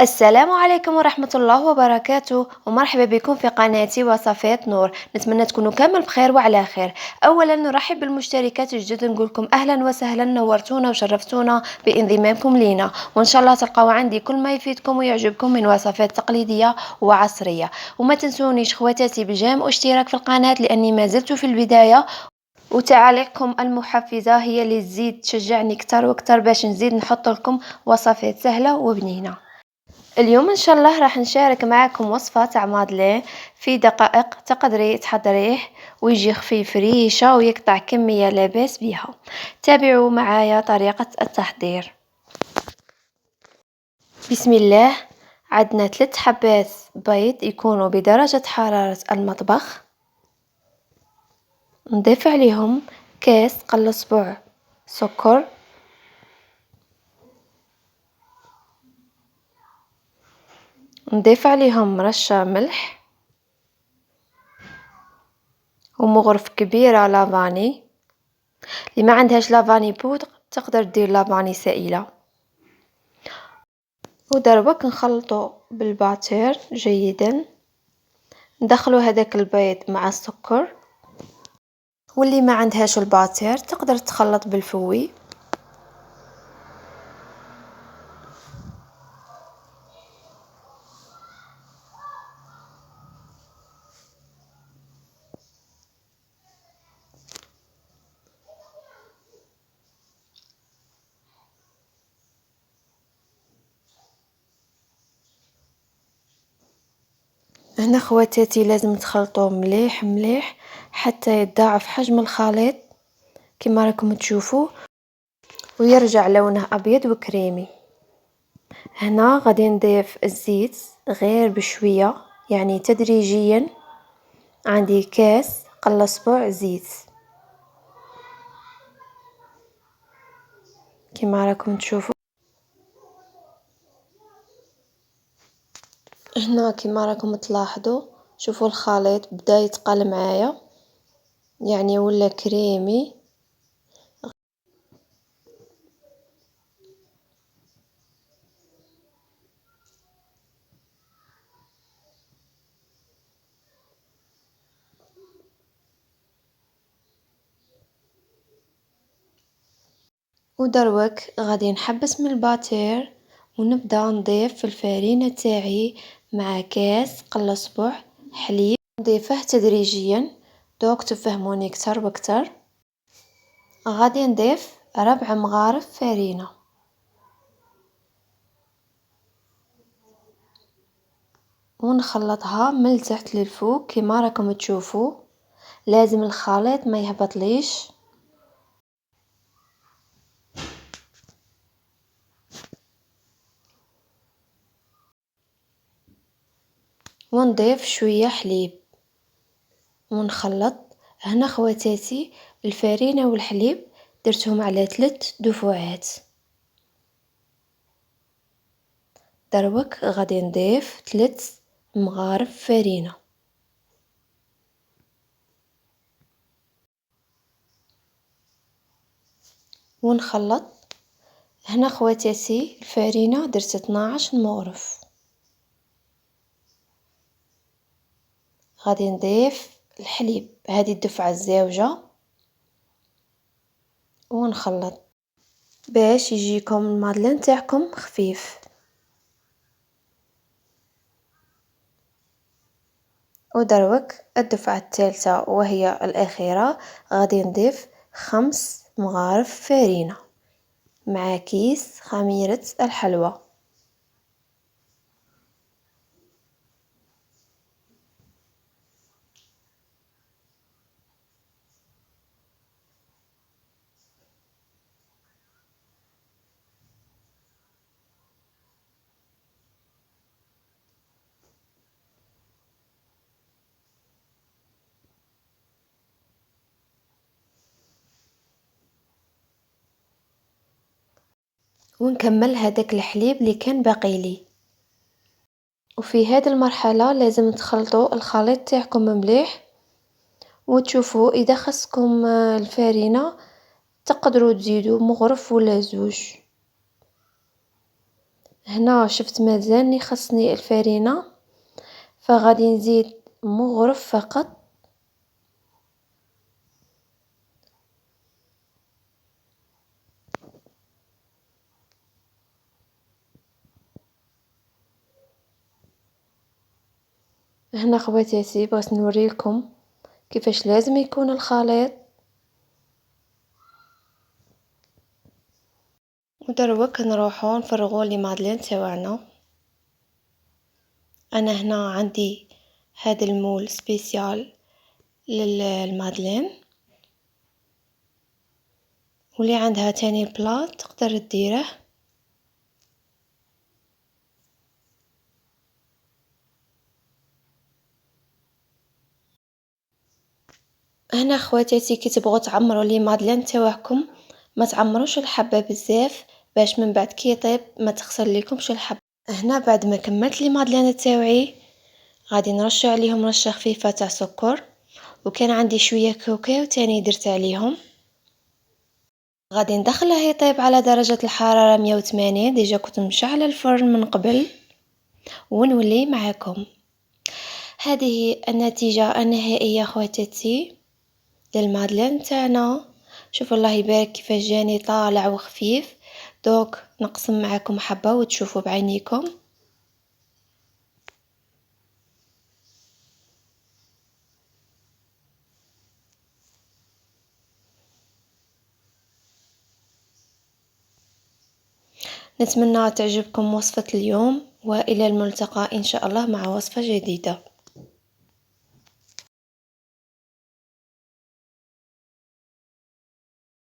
السلام عليكم ورحمة الله وبركاته، ومرحبا بكم في قناتي وصفات نور. نتمنى تكونوا كامل بخير وعلى خير. أولا نرحب بالمشتركات الجدد، نقولكم أهلا وسهلا، نورتونا وشرفتونا بانضمامكم لينا، وإن شاء الله تلقاو عندي كل ما يفيدكم ويعجبكم من وصفات تقليدية وعصرية. وما تنسونيش خواتاتي بالجيم واشتراك في القناة لأني ما زلت في البداية، وتعاليقكم المحفزة هي اللي تزيد تشجعني كتر وكتر باش نزيد نحط لكم وصفات سهلة وبنينة. اليوم ان شاء الله راح نشارك معكم وصفة تاع مادلين في دقائق تقدري تحضريه ويجي خفيف ريشة ويقطع كمية لاباس بها. تابعوا معايا طريقة التحضير. بسم الله. عندنا 3 حبات بيض يكونوا بدرجة حرارة المطبخ. نضيف عليهم كاس قل صبع سكر، نضيف عليهم رشة ملح، ومغرف كبيرة لافاني. اللي ما عندهاش لافاني بودر تقدر دير لافاني سائلة. ودربك نخلطو بالباتر جيدا، ندخلو هذاك البيض مع السكر. واللي ما عندهاش الباتر تقدر تخلط بالفوي. هنا خواتاتي لازم تخلطوه مليح مليح حتى يتضاعف حجم الخليط كما راكم تشوفوا، ويرجع لونه ابيض وكريمي. هنا غادي نضيف الزيت غير بشويه، يعني تدريجيا. عندي كاس قل صبع زيت كما راكم تشوفوا. هنا كما راكم تلاحظوا، شوفوا الخليط بدا يتقل معايا، يعني ولا كريمي. ودروك غادي نحبس من الباتير ونبدا نضيف في الفرينه تاعي مع كاس قل صبع حليب. نضيفه تدريجيا دوك تفهموني كتر بكتر. غادي نضيف 4 مغارف فرينه، ونخلطها من التحت للفوق كما راكم تشوفوا. لازم الخليط ما يهبطليش. ونضيف شويه حليب ونخلط. هنا خواتاتي الفرينه والحليب درتهم على 3 دفعات. دروك غادي نضيف 3 مغارف فرينه ونخلط. هنا خواتاتي الفرينه درت 12 مغرف. غادي نضيف الحليب هذه الدفعه الزاوجه ونخلط باش يجيكم المادلين تاعكم خفيف. ودروك الدفعه الثالثه وهي الاخيره غادي نضيف 5 مغارف فرينه مع كيس خميره الحلوى. ونكمل هذاك الحليب اللي كان باقي لي. وفي هذه المرحله لازم تخلطوا الخليط تاعكم مليح، وتشوفوا اذا خصكم الفرينه تقدروا تزيدوا مغرف ولا زوج. هنا شفت مازالني خصني الفرينة، فغادي نزيد مغرف فقط. هنا خواتاتي بغيت نوريكم كيفاش لازم يكون الخليط. ودروك نروحو نفرغو لي مادلين تاوعنا. انا هنا عندي هذا المول سبيسيال للمادلين، واللي عندها تاني بلاط تقدر ديره. هنا خواتاتي كي تبغوا تعمروا لي مادلين تاوعكم ما تعمروش الحبه بزاف باش من بعد كي يطيب ما تخسر لكمش الحبه. هنا بعد ما كملت لي مادلين تاوعي غادي نرش عليهم رشه خفيفه تاع سكر، وكان عندي شويه كاكاو تاني درت عليهم. غادي ندخله يطيب على درجه الحراره 180. ديجا كنت مشعله الفرن من قبل، ونولي معكم. هذه النتيجه النهائيه خواتاتي للمادلين تاعنا. شوفوا الله يبارك كيفاش جاني طالع وخفيف. دوك نقسم معكم حبه وتشوفوا بعينيكم. نتمنى تعجبكم وصفة اليوم، وإلى الملتقى إن شاء الله مع وصفة جديدة.